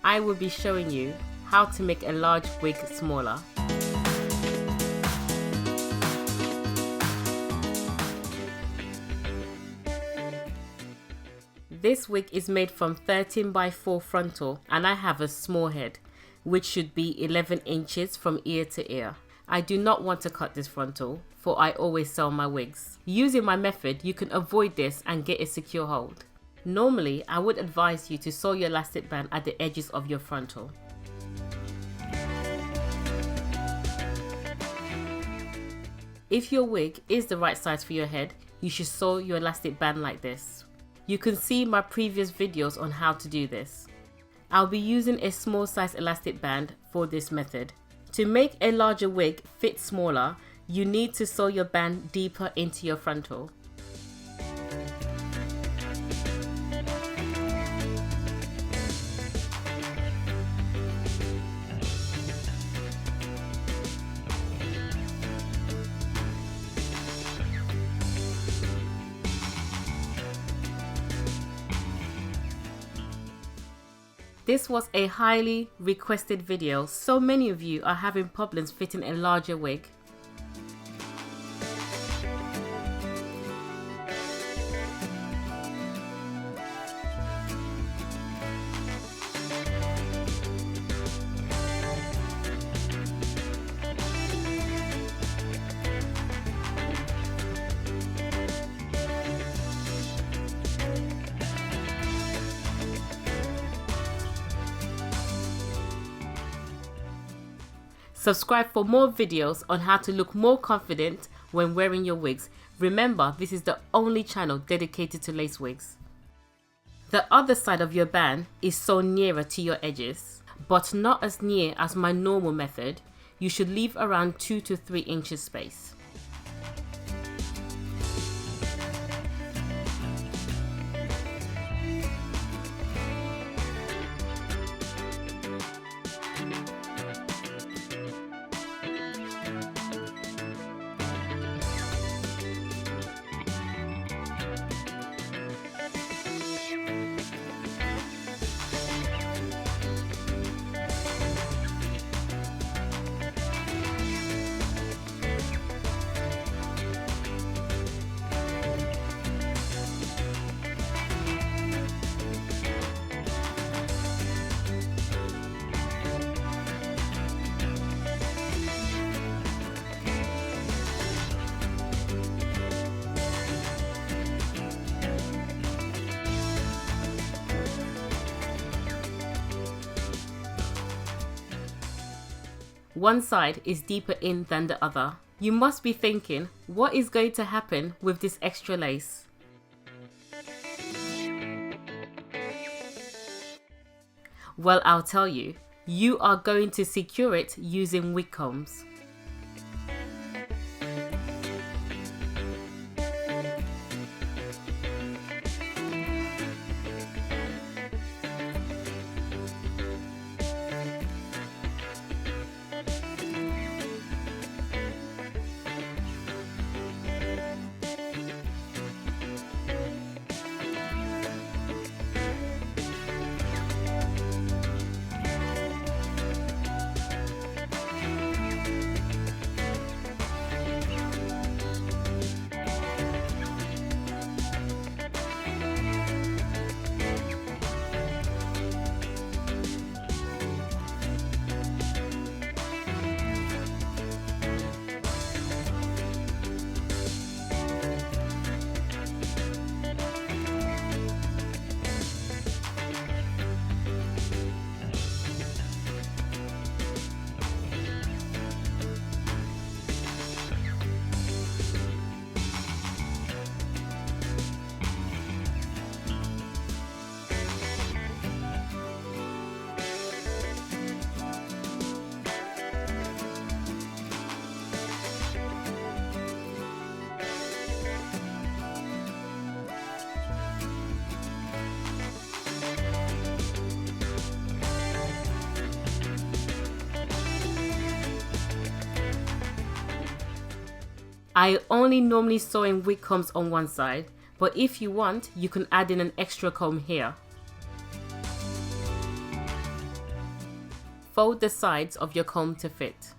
I will be showing you how to make a large wig smaller. This wig is made from 13x4 frontal and I have a small head, which should be 11 inches from ear to ear. I do not want to cut this frontal, for I always sell my wigs. Using my method, you can avoid this and get a secure hold. Normally, I would advise you to sew your elastic band at the edges of your frontal. If your wig is the right size for your head, you should sew your elastic band like this. You can see my previous videos on how to do this. I'll be using a small size elastic band for this method. To make a larger wig fit smaller, you need to sew your band deeper into your frontal. This was a highly requested video. So many of you are having problems fitting a larger wig. Subscribe for more videos on how to look more confident when wearing your wigs. Remember, this is the only channel dedicated to lace wigs. The other side of your band is sewn nearer to your edges, but not as near as my normal method. You should leave around 2 to 3 inches space. One side is deeper in than the other. You must be thinking, what is going to happen with this extra lace? Well, I'll tell you. You are going to secure it using wig combs. I only normally sew in wig combs on one side, but if you want, you can add in an extra comb here. fold the sides of your comb to fit.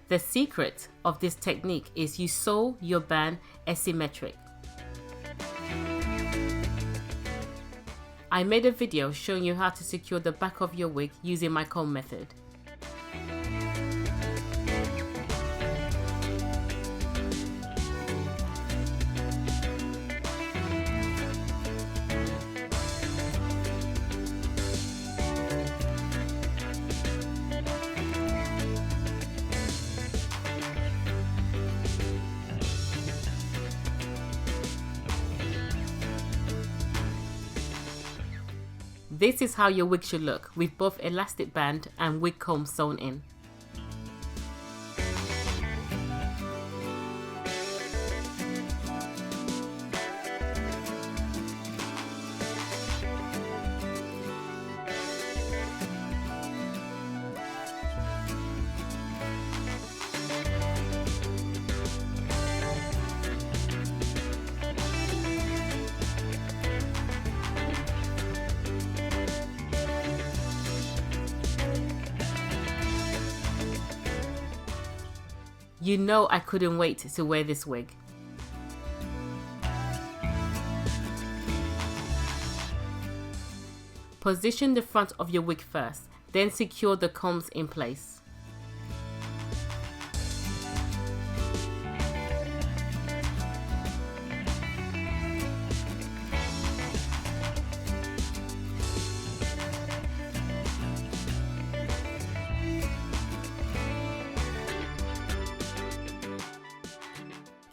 The secret of this technique is you sew your band asymmetric. I made a video showing you how to secure the back of your wig using my comb method. This is how your wig should look with both elastic band and wig comb sewn in. You know I couldn't wait to wear this wig. Position the front of your wig first, then secure the combs in place.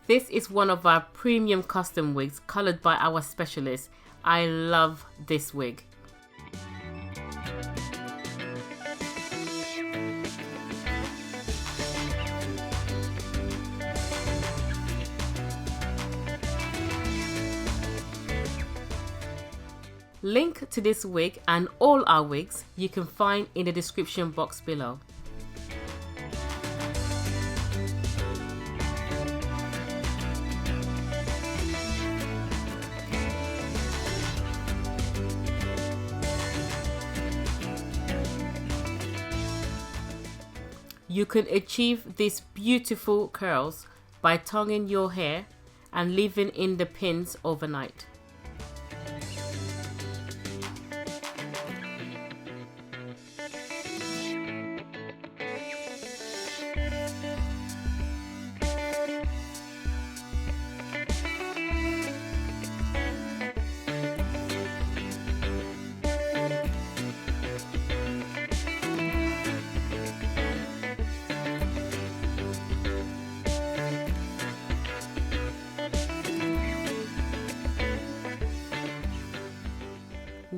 This is one of our premium custom wigs colored by our specialist. I love this wig. Link to this wig and all our wigs you can find in the description box below. You can achieve these beautiful curls by tonguing your hair and leaving in the pins overnight.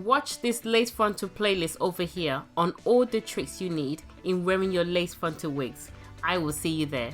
watch this lace frontal playlist over here on all the tricks you need in wearing your lace frontal wigs. I will see you there.